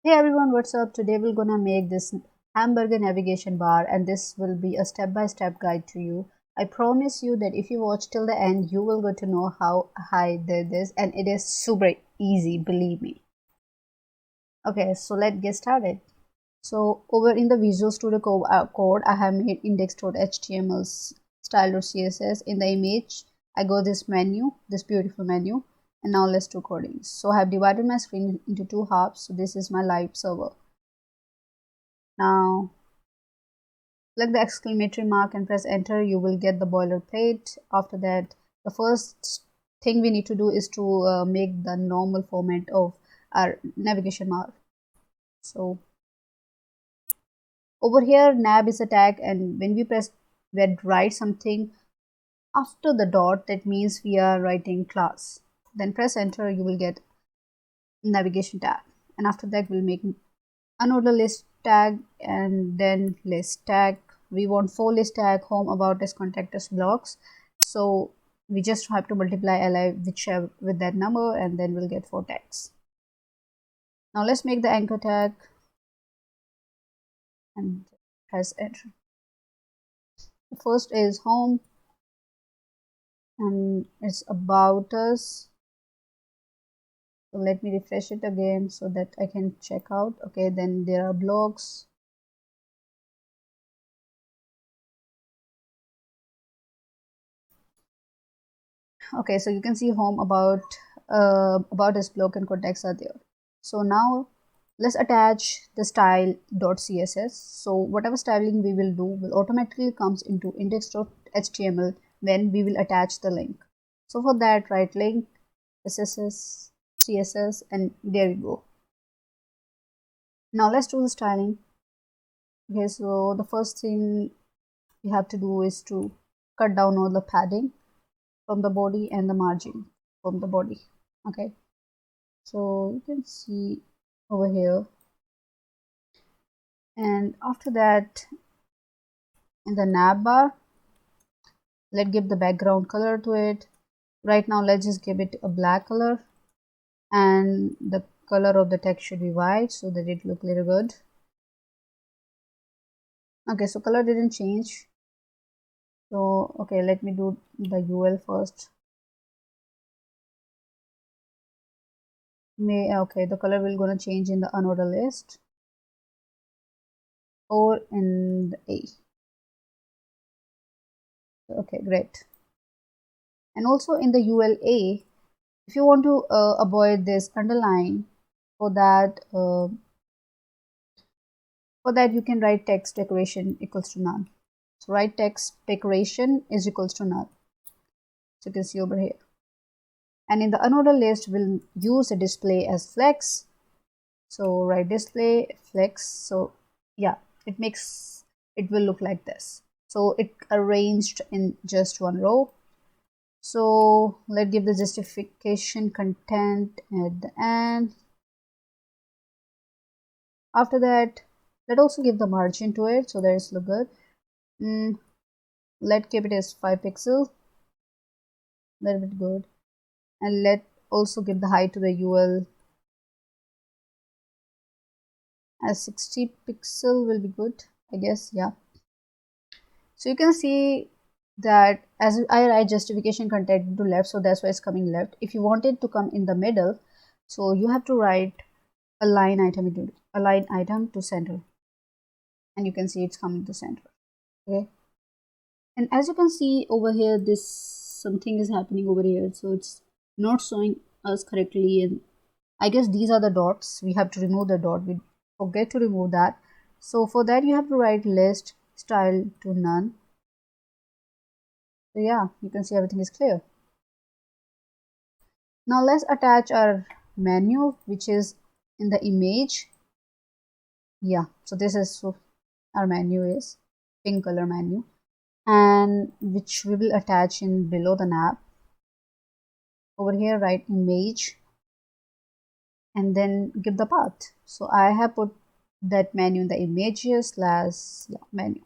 Hey everyone, what's up? Today we're gonna make this hamburger navigation bar, and this will be a step-by-step guide to you. I promise you that if you watch till the end, you will get to know how I did this, and it is super easy, believe me. Okay, so let's get started. So over in the Visual Studio code, I have made index.html style.css. In the image, I go this menu, this beautiful menu, and now let's do coding. So I have divided my screen into two halves. So this is my live server. Now click the exclamatory mark and press enter. You will get the boilerplate. After that, the first thing we need to do is to make the normal format of our navigation bar. So over here nav is a tag, and when we write something after the dot, that means we are writing class. Then press enter, you will get navigation tag, and after that we'll make another list tag and then list tag. We want 4 list tag: home, about us, contact us, blocks. So we just have to multiply li whichever with that number, and then we'll get 4 tags. Now let's make the anchor tag and press enter. The first is home, and it's about us. So let me refresh it again so that I can check out. Okay, then there are blocks. Okay, so you can see home, about this block, and contacts are there. So now let's attach the style.css. So whatever styling we will do will automatically comes into index.html when we will attach the link. So for that, right link, SSS, CSS, and there we go. Now let's do the styling. Okay, so the first thing you have to do is to cut down all the padding from the body and the margin from the body. Okay, so you can see over here, and after that, in the nav bar, let's give the background color to it. Right now let's just give it a black color, and the color of the text should be white so that it look little good. Okay, so color didn't change. So okay, let me do the UL first. Okay, the color will gonna change in the another list or in the A. Okay, great. And also in the ULA, if you want to avoid this underline, for that you can write text decoration equals to none. So write text decoration is equals to null. So you can see over here. And in the another list, we'll use a display as flex. So write display flex. So yeah, it will look like this. So it arranged in just one row. So let's give the justification content at the end. After that, let's also give the margin to it so that it's look good. Let's keep it as 5 pixels, little bit good, and let also give the height to the UL as 60 pixel will be good, I guess. Yeah. So you can see that as I write justification content to left, so that's why it's coming left. If you want it to come in the middle, so you have to write a line item to center, and you can see it's coming to center. Okay, and as you can see over here, this something is happening over here, so it's not showing us correctly, and I guess these are the dots. We have to remove the dot. We forget to remove that. So for that, you have to write list style to none. So yeah, you can see everything is clear. Now let's attach our menu, which is in the image. Yeah, so this is our menu is pink color menu, and which we will attach in below the nav. Over here, write image and then give the path. So I have put that menu in the images slash menu.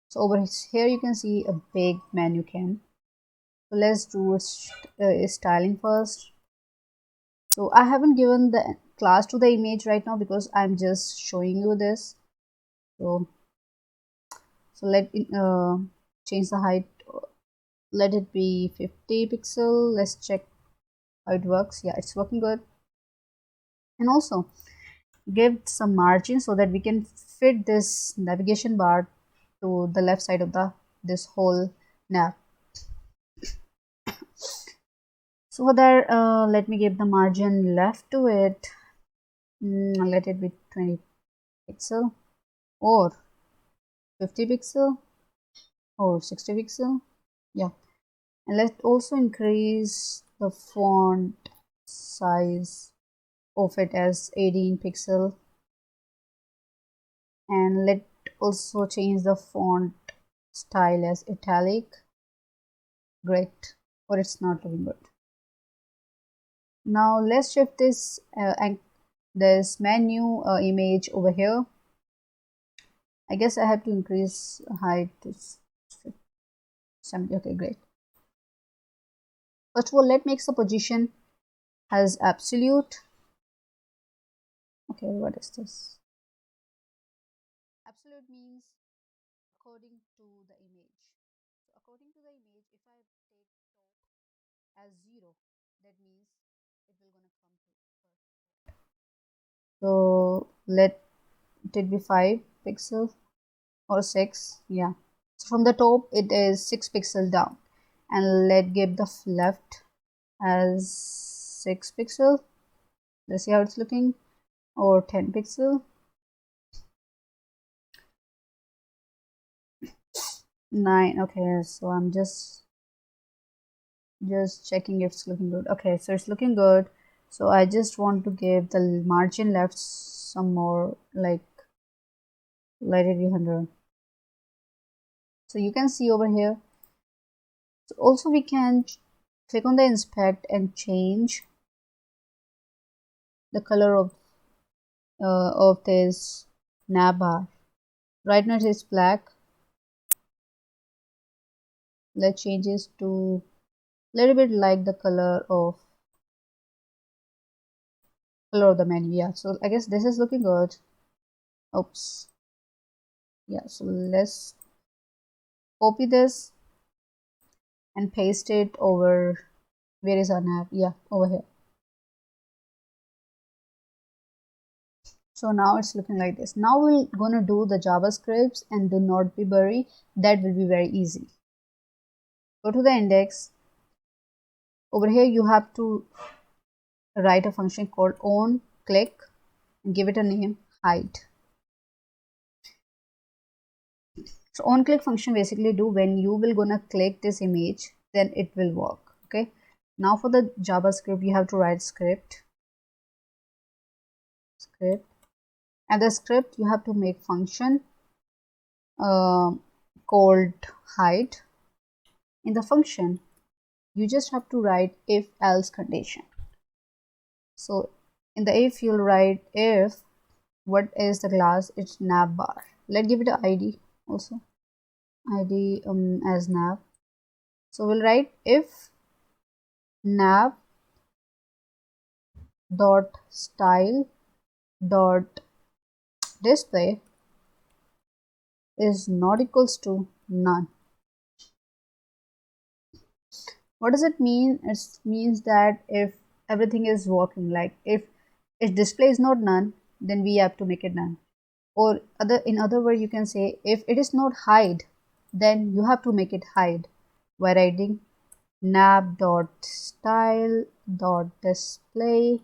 So over here you can see a big menu can. So let's do styling first. So I haven't given the class to the image right now because I'm just showing you this. So let it, change the height, let it be 50 pixel. Let's check how it works. Yeah, it's working good. And also give some margin so that we can fit this navigation bar to the left side of this whole nav. So for that, let me give the margin left to it. Let it be 20 pixel or 50 pixel or 60 pixel. Yeah, and let's also increase the font size of it as 18 pixel, and let also change the font style as italic. Great, or it's not looking good. Now let's shift this this menu image over here. I guess I have to increase height to 70. Okay, great. First of all, let's make the position as absolute. Okay, what is this? Absolute means according to the image. So according to the image, if I take top as 0, that means it will gonna come to first. So let it be 5 pixels or 6. Yeah. So from the top it is 6 pixel down, and let give the left as 6 pixel. Let's see how it's looking, or 10 pixel. 9. Okay, so I'm just checking if it's looking good. Okay, so it's looking good. So I just want to give the margin left some more, like let it be 100. So you can see over here. So also we can click on the inspect and change the color of this nav bar. Right now it is black. Let's change this to a little bit like the color of the menu. Yeah, so I guess this is looking good. Oops. Yeah, so let's copy this and paste it over. Where is our nav? Yeah, over here. So now it's looking like this. Now we're gonna do the JavaScripts, and do not be worried, that will be very easy. Go to the index. Over here you have to write a function called onClick and give it a name, hide. So onClick function basically do when you will gonna click this image, then it will work. Okay, now for the JavaScript you have to write script, and the script you have to make function called hide. In the function you just have to write if else condition. So in the if, you'll write if what is the class, it's nav bar. Let's give it an id also, id as nav. So we'll write if nav dot style dot display is not equals to none. What does it mean? It means that if everything is working, like if display is not none, then we have to make it none. Or in other words, you can say if it is not hide, then you have to make it hide by writing nav dot style dot display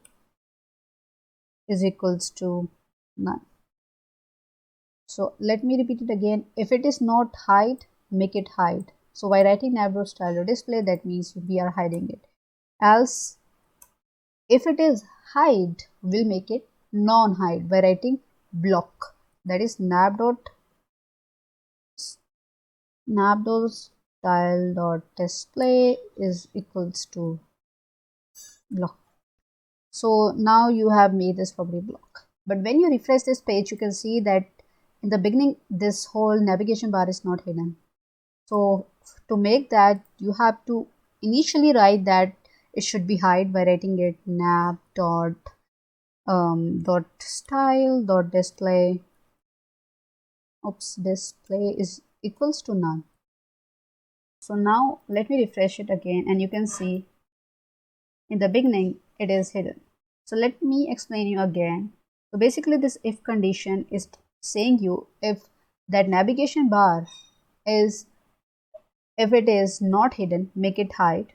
is equals to none. So let me repeat it again. If it is not hide, make it hide. So by writing nav dot style dot display, that means we are hiding it. Else, if it is hide, we'll make it non-hide by writing block. That is nav dot style dot display is equals to block. So now you have made this property block. But when you refresh this page, you can see that in the beginning this whole navigation bar is not hidden. So to make that, you have to initially write that it should be hide by writing it nav dot style dot display. Oops, display is equals to none. So now let me refresh it again, and you can see in the beginning it is hidden. So let me explain you again. So basically this if condition is saying you if that navigation bar is, if it is not hidden, make it hide.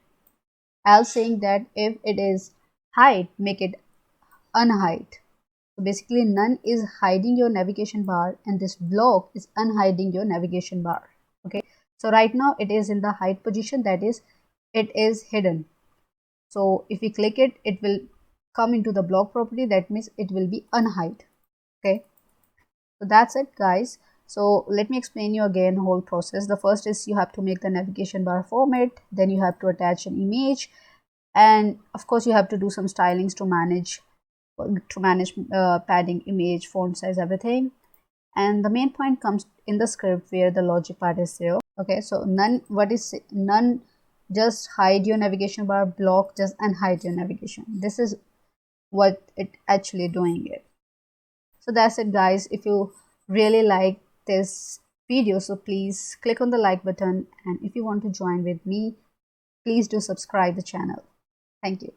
Else saying that if it is hide, make it unhide. So basically none is hiding your navigation bar and this block is unhiding your navigation bar. Okay, so right now it is in the hide position, that is it is hidden. So if we click it, it will come into the block property, that means it will be unhide. Okay, so that's it guys. So let me explain you again the whole process. The first is you have to make the navigation bar format, then you have to attach an image, and of course you have to do some stylings to manage padding, image, font size, everything. And the main point comes in the script where the logic part is there. Okay, so none, what is none, just hide your navigation bar, block just unhide your navigation. This is what it actually doing it. So that's it guys. If you really like this video, so please click on the like button, and if you want to join with me, please do subscribe the channel. Thank you.